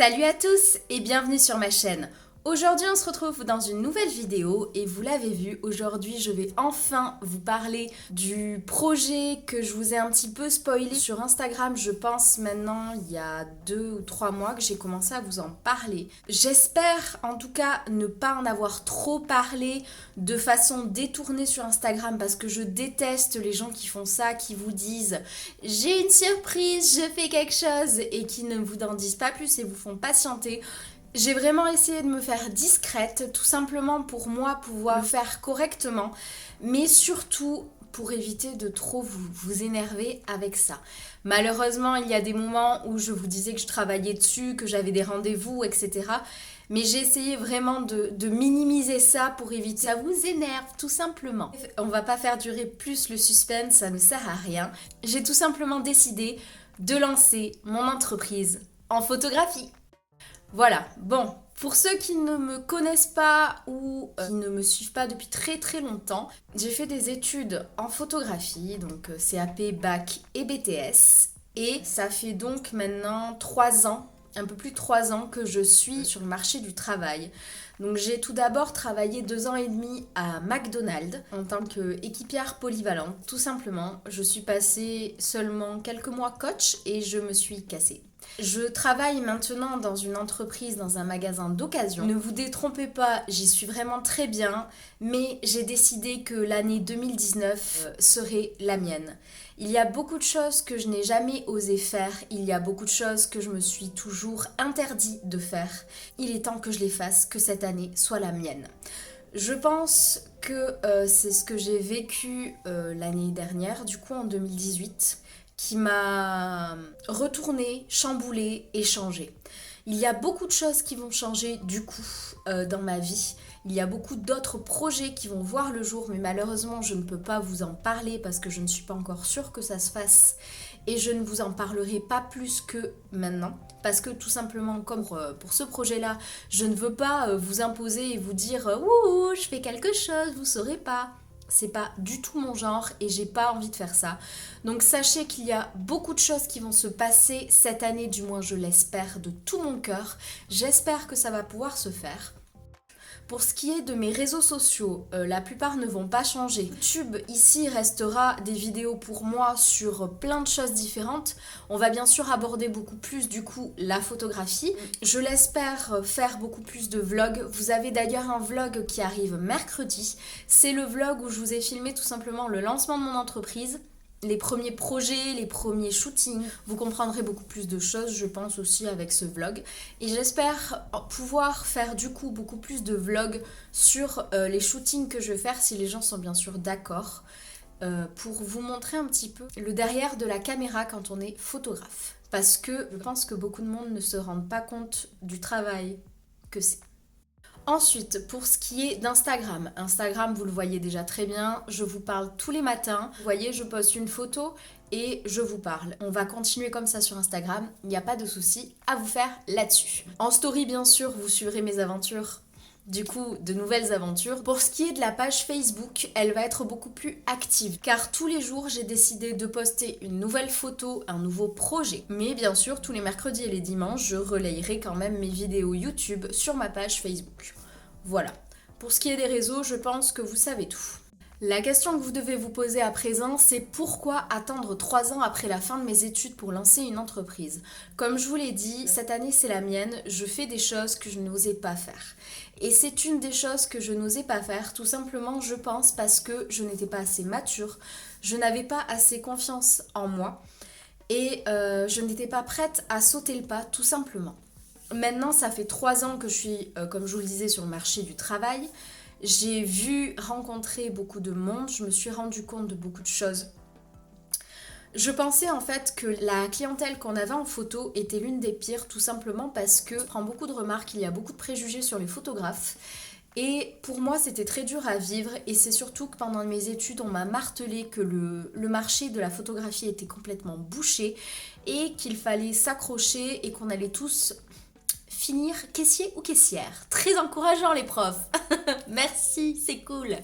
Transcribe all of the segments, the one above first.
Salut à tous et bienvenue sur ma chaîne. Aujourd'hui on se retrouve dans une nouvelle vidéo et vous l'avez vu, aujourd'hui je vais enfin vous parler du projet que je vous ai un petit peu spoilé sur Instagram. Je pense maintenant il y a 2 ou 3 mois que j'ai commencé à vous en parler. J'espère en tout cas ne pas en avoir trop parlé de façon détournée sur Instagram parce que je déteste les gens qui font ça, qui vous disent j'ai une surprise, je fais quelque chose et qui ne vous en disent pas plus et vous font patienter. J'ai vraiment essayé de me faire discrète, tout simplement pour moi pouvoir le faire correctement, mais surtout pour éviter de trop vous énerver avec ça. Malheureusement, il y a des moments où je vous disais que je travaillais dessus, que j'avais des rendez-vous, etc. Mais j'ai essayé vraiment de minimiser ça pour éviter que ça vous énerve, tout simplement. On va pas faire durer plus le suspense, ça ne sert à rien. J'ai tout simplement décidé de lancer mon entreprise en photographie. Voilà, bon, pour ceux qui ne me connaissent pas ou qui ne me suivent pas depuis très très longtemps, j'ai fait des études en photographie, donc CAP, bac et BTS. Et ça fait donc maintenant 3 ans, un peu plus de 3 ans que je suis sur le marché du travail. Donc j'ai tout d'abord travaillé 2 ans et demi à McDonald's en tant qu'équipière polyvalente. Tout simplement, je suis passée seulement quelques mois coach et je me suis cassée. Je travaille maintenant dans une entreprise, dans un magasin d'occasion. Ne vous détrompez pas, j'y suis vraiment très bien, mais j'ai décidé que l'année 2019 serait la mienne. Il y a beaucoup de choses que je n'ai jamais osé faire, il y a beaucoup de choses que je me suis toujours interdit de faire. Il est temps que je les fasse, que cette année soit la mienne. Je pense que c'est ce que j'ai vécu l'année dernière, du coup en 2018. Qui m'a retournée, chamboulée et changée. Il y a beaucoup de choses qui vont changer du coup dans ma vie. Il y a beaucoup d'autres projets qui vont voir le jour, mais malheureusement je ne peux pas vous en parler parce que je ne suis pas encore sûre que ça se fasse. Et je ne vous en parlerai pas plus que maintenant. Parce que tout simplement, comme pour ce projet-là, je ne veux pas vous imposer et vous dire « Ouh, je fais quelque chose, vous saurez pas ». C'est pas du tout mon genre et j'ai pas envie de faire ça. Donc sachez qu'il y a beaucoup de choses qui vont se passer cette année, du moins je l'espère de tout mon cœur. J'espère que ça va pouvoir se faire. Pour ce qui est de mes réseaux sociaux, la plupart ne vont pas changer. YouTube, ici, restera des vidéos pour moi sur plein de choses différentes. On va bien sûr aborder beaucoup plus, du coup, la photographie. Je l'espère faire beaucoup plus de vlogs. Vous avez d'ailleurs un vlog qui arrive mercredi. C'est le vlog où je vous ai filmé tout simplement le lancement de mon entreprise. Les premiers projets, les premiers shootings. Vous comprendrez beaucoup plus de choses, je pense aussi, avec ce vlog. Et j'espère pouvoir faire du coup beaucoup plus de vlogs sur les shootings que je vais faire, si les gens sont bien sûr d'accord, pour vous montrer un petit peu le derrière de la caméra quand on est photographe. Parce que je pense que beaucoup de monde ne se rendent pas compte du travail que c'est. Ensuite, pour ce qui est d'Instagram, Instagram, vous le voyez déjà très bien, je vous parle tous les matins. Vous voyez, je poste une photo et je vous parle. On va continuer comme ça sur Instagram, il n'y a pas de souci à vous faire là-dessus. En story, bien sûr, vous suivrez mes aventures. Du coup, de nouvelles aventures. Pour ce qui est de la page Facebook, elle va être beaucoup plus active. Car tous les jours, j'ai décidé de poster une nouvelle photo, un nouveau projet. Mais bien sûr, tous les mercredis et les dimanches, je relayerai quand même mes vidéos YouTube sur ma page Facebook. Voilà. Pour ce qui est des réseaux, je pense que vous savez tout. La question que vous devez vous poser à présent, c'est pourquoi attendre 3 ans après la fin de mes études pour lancer une entreprise? Comme je vous l'ai dit, cette année c'est la mienne, je fais des choses que je n'osais pas faire. Et c'est une des choses que je n'osais pas faire, tout simplement je pense parce que je n'étais pas assez mature, je n'avais pas assez confiance en moi et je n'étais pas prête à sauter le pas, tout simplement. Maintenant, ça fait 3 ans que je suis, comme je vous le disais, sur le marché du travail. J'ai vu rencontrer beaucoup de monde, je me suis rendu compte de beaucoup de choses. Je pensais en fait que la clientèle qu'on avait en photo était l'une des pires, tout simplement parce que je prends beaucoup de remarques, il y a beaucoup de préjugés sur les photographes. Et pour moi, c'était très dur à vivre et c'est surtout que pendant mes études, on m'a martelé que le marché de la photographie était complètement bouché et qu'il fallait s'accrocher et qu'on allait tous finir caissier ou caissière. Très encourageant les profs. Merci, c'est cool.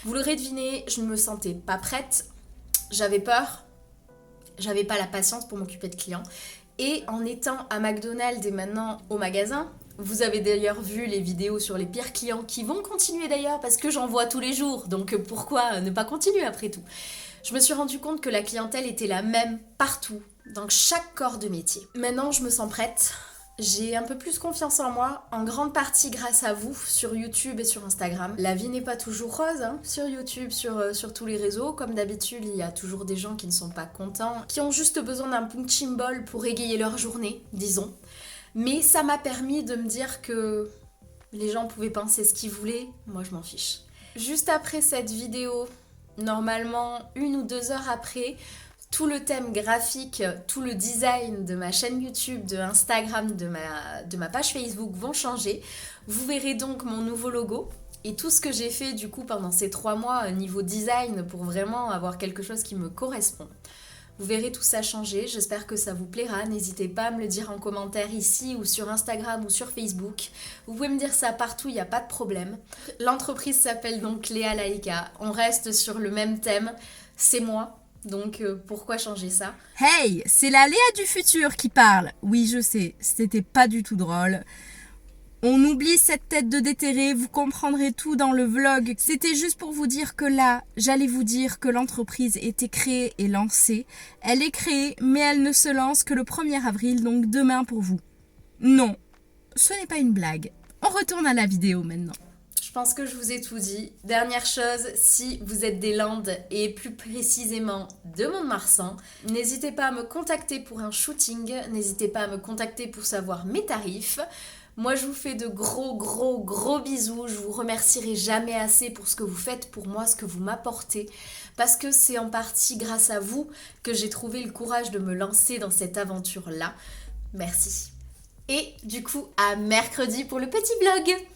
Vous l'aurez deviné, je ne me sentais pas prête. J'avais peur. J'avais pas la patience pour m'occuper de clients. Et en étant à McDonald's et maintenant au magasin, vous avez d'ailleurs vu les vidéos sur les pires clients qui vont continuer d'ailleurs parce que j'en vois tous les jours, donc pourquoi ne pas continuer après tout? Je me suis rendu compte que la clientèle était la même partout, dans chaque corps de métier. Maintenant, je me sens prête. J'ai un peu plus confiance en moi, en grande partie grâce à vous sur YouTube et sur Instagram. La vie n'est pas toujours rose hein, sur YouTube, sur tous les réseaux. Comme d'habitude, il y a toujours des gens qui ne sont pas contents, qui ont juste besoin d'un punching ball pour égayer leur journée, disons. Mais ça m'a permis de me dire que les gens pouvaient penser ce qu'ils voulaient, moi je m'en fiche. Juste après cette vidéo, normalement 1 ou 2 heures après, tout le thème graphique, tout le design de ma chaîne YouTube, de Instagram, de ma page Facebook vont changer. Vous verrez donc mon nouveau logo et tout ce que j'ai fait du coup pendant ces 3 mois niveau design pour vraiment avoir quelque chose qui me correspond. Vous verrez tout ça changer, j'espère que ça vous plaira. N'hésitez pas à me le dire en commentaire ici ou sur Instagram ou sur Facebook. Vous pouvez me dire ça partout, il n'y a pas de problème. L'entreprise s'appelle donc Léa Laïka. On reste sur le même thème, c'est moi. Donc pourquoi changer ça? Hey, c'est la Léa du futur qui parle. Oui, je sais, c'était pas du tout drôle. On oublie cette tête de déterré, vous comprendrez tout dans le vlog. C'était juste pour vous dire que là, j'allais vous dire que l'entreprise était créée et lancée. Elle est créée, mais elle ne se lance que le 1er avril, donc demain pour vous. Non, ce n'est pas une blague. On retourne à la vidéo maintenant. Je pense que je vous ai tout dit. Dernière chose, si vous êtes des Landes et plus précisément de Mont-de-Marsan, n'hésitez pas à me contacter pour un shooting, n'hésitez pas à me contacter pour savoir mes tarifs. Moi, je vous fais de gros bisous. Je vous remercierai jamais assez pour ce que vous faites pour moi, ce que vous m'apportez. Parce que c'est en partie grâce à vous que j'ai trouvé le courage de me lancer dans cette aventure-là. Merci. Et du coup, à mercredi pour le petit vlog.